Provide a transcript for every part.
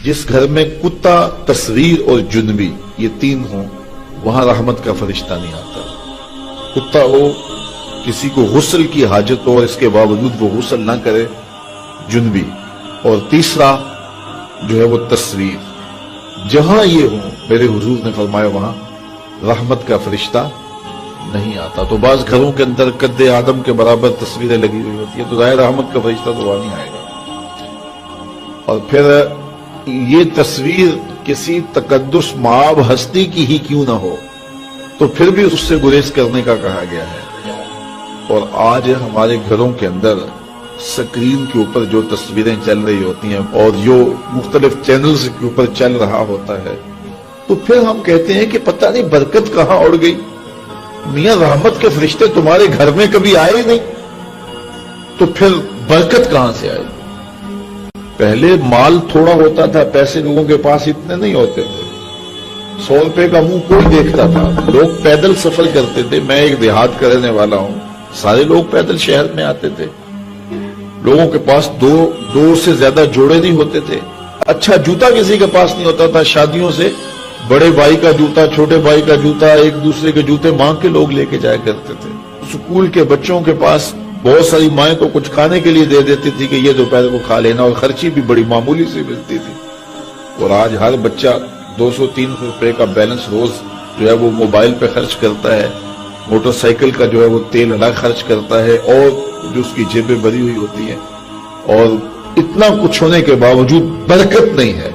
جس گھر میں کتا، تصویر اور جنبی یہ تین ہوں وہاں رحمت کا فرشتہ نہیں آتا۔ کتا ہو، کسی کو غسل کی حاجت ہو اور اس کے باوجود وہ غسل نہ کرے، جنبی، اور تیسرا جو ہے وہ تصویر، جہاں یہ ہوں میرے حضور نے فرمایا وہاں رحمت کا فرشتہ نہیں آتا۔ تو بعض گھروں کے اندر قد آدم کے برابر تصویریں لگی ہوئی ہوتی ہیں تو ظاہر رحمت کا فرشتہ تو وہاں نہیں آئے گا۔ اور پھر یہ تصویر کسی تقدس مآب ہستی کی ہی کیوں نہ ہو تو پھر بھی اس سے گریز کرنے کا کہا گیا ہے۔ اور آج ہمارے گھروں کے اندر سکرین کے اوپر جو تصویریں چل رہی ہوتی ہیں اور جو مختلف چینلز کے اوپر چل رہا ہوتا ہے تو پھر ہم کہتے ہیں کہ پتہ نہیں برکت کہاں اڑ گئی، میاں رحمت کے فرشتے تمہارے گھر میں کبھی آئے ہی نہیں تو پھر برکت کہاں سے آئے؟ پہلے مال تھوڑا ہوتا تھا، پیسے لوگوں کے پاس اتنے نہیں ہوتے تھے، 100 روپے کا منہ کوئی دیکھتا تھا، لوگ پیدل سفر کرتے تھے۔ میں ایک دیہات کا رہنے والا ہوں، سارے لوگ پیدل شہر میں آتے تھے، لوگوں کے پاس دو سے زیادہ جوڑے نہیں ہوتے تھے، اچھا جوتا کسی کے پاس نہیں ہوتا تھا، شادیوں سے بڑے بھائی کا جوتا، چھوٹے بھائی کا جوتا، ایک دوسرے کے جوتے مانگ کے لوگ لے کے جایا کرتے تھے۔ سکول کے بچوں کے پاس بہت ساری مائیں تو کچھ کھانے کے لیے دے دیتی تھی کہ یہ دوپہر کو کھا لینا، اور خرچی بھی بڑی معمولی سے ملتی تھی۔ اور آج ہر بچہ 200-300 روپے کا بیلنس روز جو ہے وہ موبائل پہ خرچ کرتا ہے، موٹر سائیکل کا جو ہے وہ تیل الگ خرچ کرتا ہے، اور جو اس کی جیبیں بھری ہوئی ہوتی ہیں، اور اتنا کچھ ہونے کے باوجود برکت نہیں ہے۔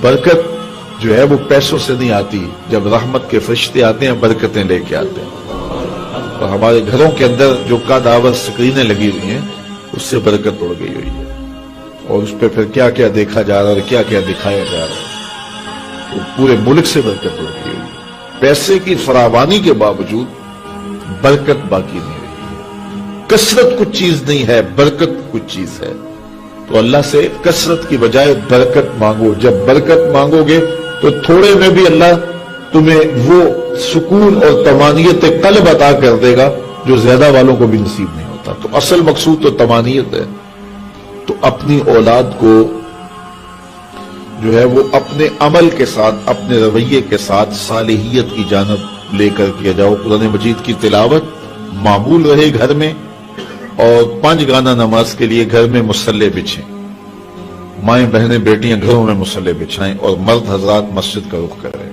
برکت جو ہے وہ پیسوں سے نہیں آتی، جب رحمت کے فرشتے آتے ہیں برکتیں لے کے آتے ہیں۔ اور ہمارے گھروں کے اندر جو قادآور سکرینیں لگی ہوئی ہیں اس سے برکت اڑ گئی ہوئی ہے، اور اس پہ پھر کیا کیا دیکھا جا رہا ہے اور کیا کیا دکھایا جا رہا ہے، تو پورے ملک سے برکت اڑ گئی ہوئی ہے۔ پیسے کی فراوانی کے باوجود برکت باقی نہیں رہی۔ کثرت کچھ چیز نہیں ہے، برکت کچھ چیز ہے۔ تو اللہ سے کثرت کی بجائے برکت مانگو۔ جب برکت مانگو گے تو تھوڑے میں بھی اللہ تمہیں وہ سکون اور طمانینت قلب عطا کر دے گا جو زیادہ والوں کو بھی نصیب نہیں ہوتا۔ تو اصل مقصود تو طمانینت ہے۔ تو اپنی اولاد کو جو ہے وہ اپنے عمل کے ساتھ، اپنے رویے کے ساتھ صالحیت کی جانب لے کر کے جاؤ۔ قرآن مجید کی تلاوت معمول رہے گھر میں، اور 5 گانا نماز کے لیے گھر میں مصلے بچھیں، مائیں بہنیں بیٹیاں گھروں میں مصلے بچھائیں، اور مرد حضرات مسجد کا رخ کریں،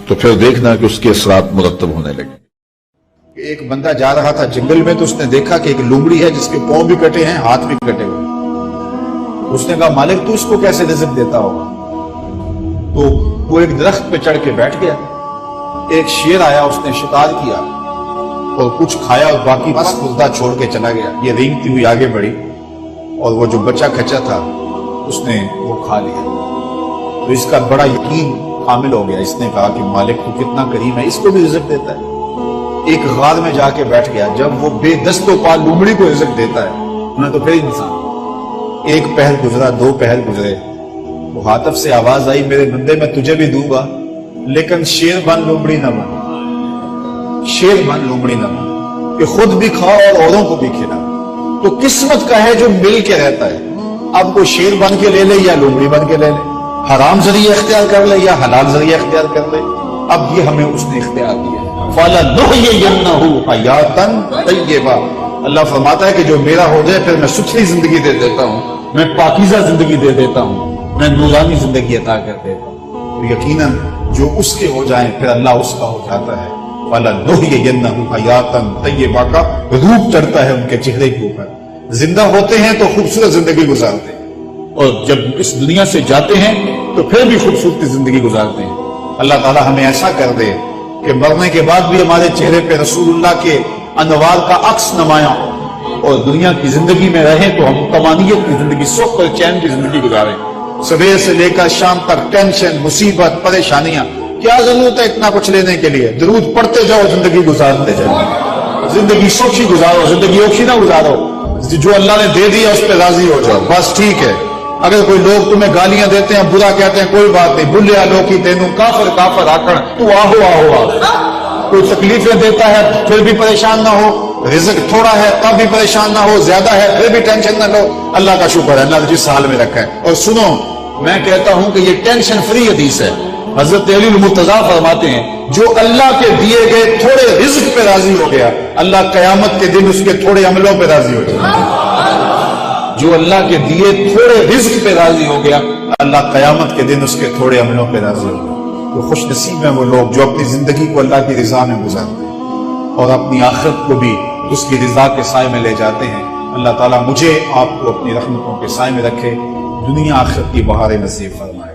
تو پھر دیکھنا کہ اس کے اثرات مرتب ہونے لگے۔ ایک بندہ جا رہا تھا جنگل میں تو اس نے دیکھا کہ ایک لومڑی ہے جس کے پاؤں بھی کٹے ہیں، ہاتھ بھی کٹے ہوئے۔ اس نے کہا مالک تو اس کو کیسے رزق دیتا ہوگا؟ تو وہ ایک درخت پہ چڑھ کے بیٹھ گیا۔ ایک شیر آیا، اس نے شکار کیا اور کچھ کھایا اور باقی بس خوردہ چھوڑ کے چلا گیا۔ یہ رینگتی ہوئی آگے بڑھی اور وہ جو بچہ کھچا تھا اس نے وہ کھا لیا۔ تو اس کا بڑا یقین حامل ہو گیا، اس نے کہا کہ مالک تو کتنا کریم ہے، اس کو بھی رزق دیتا ہے۔ ایک غار میں جا کے بیٹھ گیا، جب وہ بے دست و پا لومڑی کو رزق دیتا ہے انہیں تو پھر انسان۔ ایک پہر گزرا، 2 پہر گزرے، وہ ہاتف سے آواز آئی میرے بندے میں تجھے بھی دوں گا لیکن شیر بن لومڑی نہ بن، شیر بن لومڑی نہ بن، کہ خود بھی کھا اور اوروں کو بھی کھلا۔ تو قسمت کا ہے جو مل کے رہتا ہے، اب کوئی شیر بن کے لے لے یا لومڑی بن کے لے لے، حرام ذریعہ اختیار کر لے یا حلال ذریعہ اختیار کر لے، اب یہ ہمیں اس نے اختیار دیا۔ فَلَنُحْيِيَنَّهُ حَيَاتً طَيِّبَةً، اللہ فرماتا ہے کہ جو میرا ہو جائے پھر میں ستھری زندگی دے دیتا ہوں، میں پاکیزہ زندگی دے دیتا ہوں، میں نورانی زندگی عطا کر دیتا ہوں۔ یقیناً جو اس کے ہو جائیں پھر اللہ اس کا ہو جاتا ہے۔ فَلَنُحْيِيَنَّهُ حَيَاتً طَيِّبَةً کا روپ چڑھتا ہے ان کے چہرے کے اوپر، زندہ ہوتے ہیں تو خوبصورت زندگی گزارتے ہیں، اور جب اس دنیا سے جاتے ہیں تو پھر بھی خوبصورت زندگی گزارتے ہیں۔ اللہ تعالی ہمیں ایسا کر دے کہ مرنے کے بعد بھی ہمارے چہرے پہ رسول اللہ کے انوار کا عکس نمایاں ہو، اور دنیا کی زندگی میں رہیں تو ہم طمانینت کی زندگی، سکھ اور چین کی زندگی گزاریں۔ صبح سے لے کر شام تک ٹینشن، مصیبت، پریشانیاں، کیا ضرورت ہے اتنا کچھ لینے کے لیے؟ درود پڑھتے جاؤ، زندگی گزارتے جاؤ، زندگی سوچی گزارو، زندگی اوکھی نہ گزارو، جو اللہ نے دے دیا اس پہ راضی ہو جاؤ، بس ٹھیک ہے۔ اگر کوئی لوگ تمہیں گالیاں دیتے ہیں، برا کہتے ہیں، کوئی بات نہیں، بھلیا لوکی تینوں کافر کافر آکڑ تو آہو آہو آہو۔ کوئی تکلیفیں دیتا ہے پھر بھی پریشان نہ ہو، رزق تھوڑا ہے تب بھی پریشان نہ ہو، زیادہ ہے پھر بھی ٹینشن نہ لو، اللہ کا شکر ہے اللہ نے جس حال میں رکھا ہے۔ اور سنو، میں کہتا ہوں کہ یہ ٹینشن فری حدیث ہے. حضرت علی المرتضیٰ فرماتے ہیں جو اللہ کے دیے گئے تھوڑے رزق پہ راضی ہو گیا اللہ قیامت کے دن اس کے تھوڑے عملوں پہ راضی ہو گیا. جو اللہ کے دیے تھوڑے رزق پہ راضی ہو گیا اللہ قیامت کے دن اس کے تھوڑے عملوں پہ راضی ہو گیا. تو خوش نصیب ہیں وہ لوگ جو اپنی زندگی کو اللہ کی رضا میں گزارتے ہیں اور اپنی آخرت کو بھی اس کی رضا کے سائے میں لے جاتے ہیں. اللہ تعالیٰ مجھے آپ کو اپنی رحمتوں کے سائے میں رکھے, دنیا آخرت کی بہاریں نصیب فرمائے.